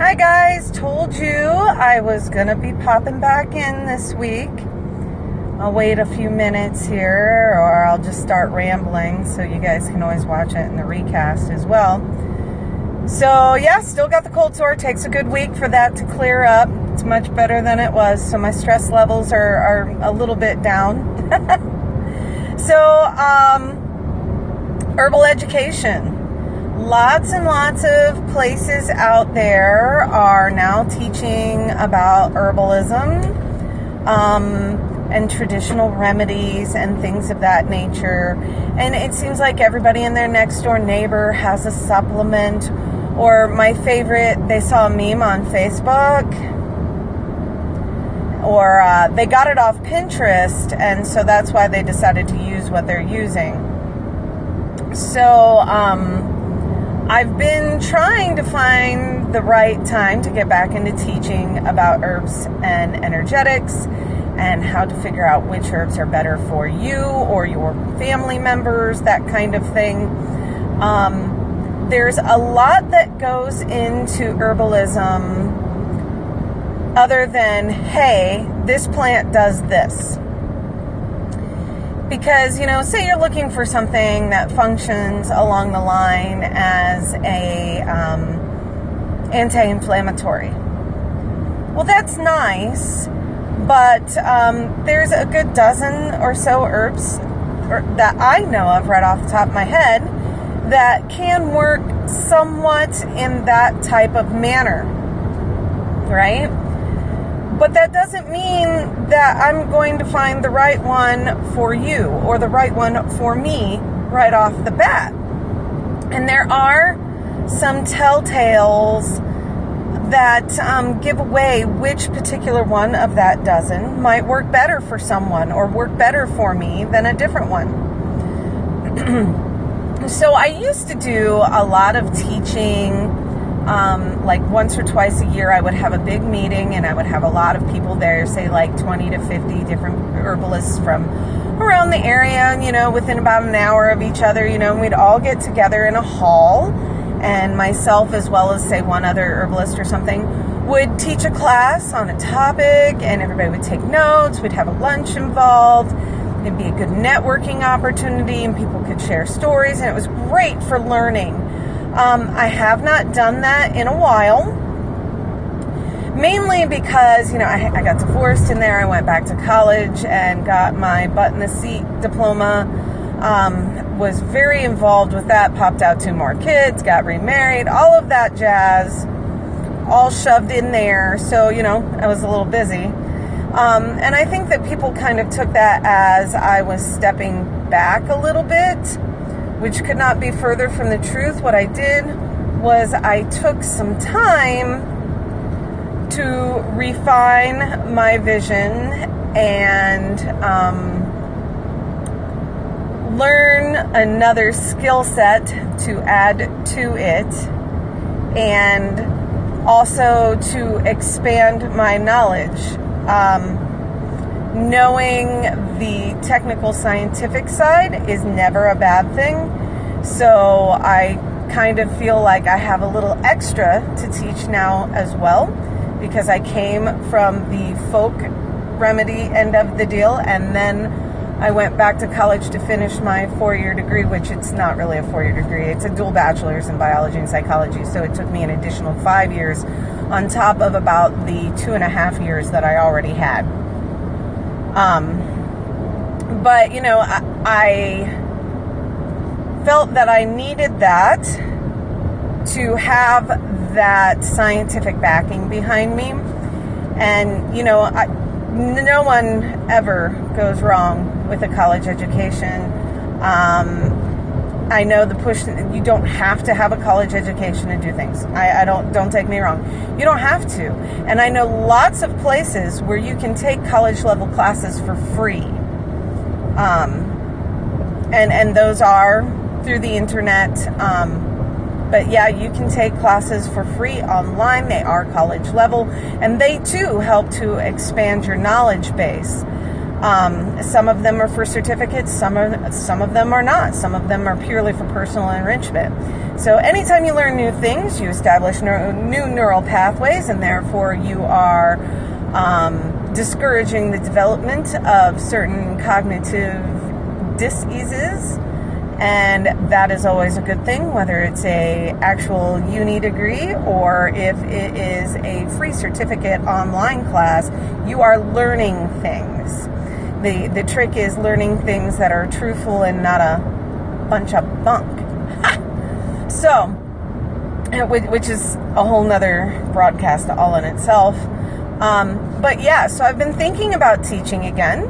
Hi guys, told you I was gonna be popping back in this week. I'll wait a few minutes here or I'll just start rambling so you guys can always watch it in the recast as well. So yeah, still got the cold sore. Takes a good week for that to clear up. It's much better than it was, so my stress levels are a little bit down. So herbal education. Lots and lots of places out there are now teaching about herbalism and traditional remedies and things of that nature. And it seems like everybody and their next door neighbor has a supplement. Or my favorite, they saw a meme on Facebook, or they got it off Pinterest, and so that's why they decided to use what they're using. So I've been trying to find the right time to get back into teaching about herbs and energetics and how to figure out which herbs are better for you or your family members, that kind of thing. There's a lot that goes into herbalism other than, hey, this plant does this. Because, say you're looking for something that functions along the line as a anti-inflammatory. Well, that's nice, but there's a good dozen or so herbs that I know of right off the top of my head that can work somewhat in that type of manner, right? But that doesn't mean that I'm going to find the right one for you or the right one for me right off the bat. And there are some telltales that give away which particular one of that dozen might work better for someone or work better for me than a different one. So I used to do a lot of teaching. Like once or twice a year, I would have a big meeting and I would have a lot of people there, say like 20 to 50 different herbalists from around the area, within about an hour of each other, and we'd all get together in a hall, and myself, as well as say one other herbalist or something, would teach a class on a topic, and everybody would take notes. We'd have a lunch involved. It'd be a good networking opportunity, and people could share stories, and it was great for learning. I have not done that in a while, mainly because, I got divorced in there. I went back to college and got my butt in the seat diploma, was very involved with that, popped out 2 more kids, got remarried, all of that jazz, all shoved in there. So, I was a little busy. And I think that people kind of took that as I was stepping back a little bit, which could not be further from the truth. What I did was I took some time to refine my vision and learn another skill set to add to it, and also to expand my knowledge. Knowing the technical scientific side is never a bad thing. So I kind of feel like I have a little extra to teach now as well, because I came from the folk remedy end of the deal, and then I went back to college to finish my 4-year degree, which it's not really a 4-year degree. It's a dual bachelor's in biology and psychology. So it took me an additional 5 years on top of about the 2.5 years that I already had. But, I felt that I needed that to have that scientific backing behind me. And, no one ever goes wrong with a college education. I know the push, you don't have to have a college education to do things. Don't take me wrong. You don't have to. And I know lots of places where you can take college level classes for free. And those are through the internet. But yeah, you can take classes for free online. They are college level, and they too help to expand your knowledge base. Some of them are for certificates, some of them are not. Some of them are purely for personal enrichment. So anytime you learn new things, you establish new neural pathways, and therefore you are discouraging the development of certain cognitive diseases, and that is always a good thing, whether it's a actual uni degree or if it is a free certificate online class. You are learning things. The trick is learning things that are truthful and not a bunch of bunk. So, which is a whole nother broadcast all in itself. But yeah, so I've been thinking about teaching again,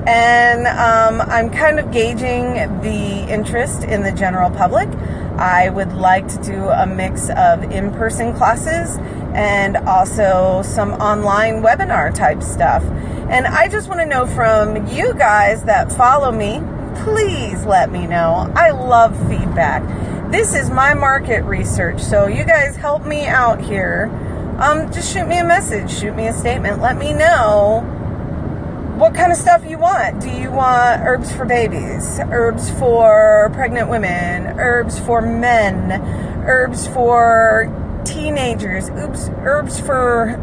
and I'm kind of gauging the interest in the general public. I would like to do a mix of in-person classes and also some online webinar type stuff. And I just want to know from you guys that follow me, please let me know. I love feedback. This is my market research, so you guys help me out here. Just shoot me a message, shoot me a statement. Let me know what kind of stuff you want. Do you want herbs for babies, herbs for pregnant women, herbs for men, herbs for teenagers, herbs for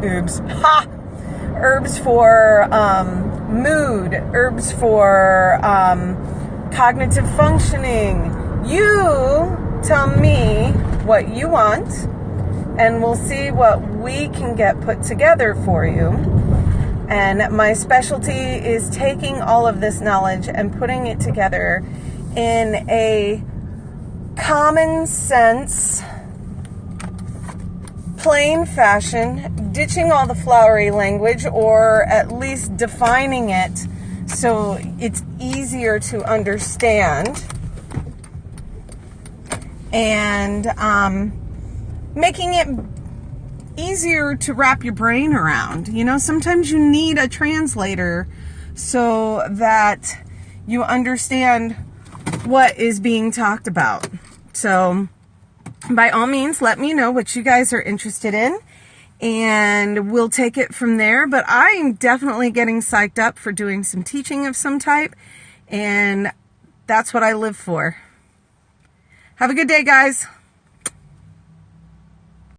mood, herbs for cognitive functioning. You tell me what you want, and we'll see what we can get put together for you. And my specialty is taking all of this knowledge and putting it together in a common sense, plain fashion, ditching all the flowery language, or at least defining it so it's easier to understand, and making it easier to wrap your brain around. You know, sometimes you need a translator so that you understand what is being talked about. So by all means, let me know what you guys are interested in, and we'll take it from there. But I'm definitely getting psyched up for doing some teaching of some type, and that's what I live for. Have a good day, guys.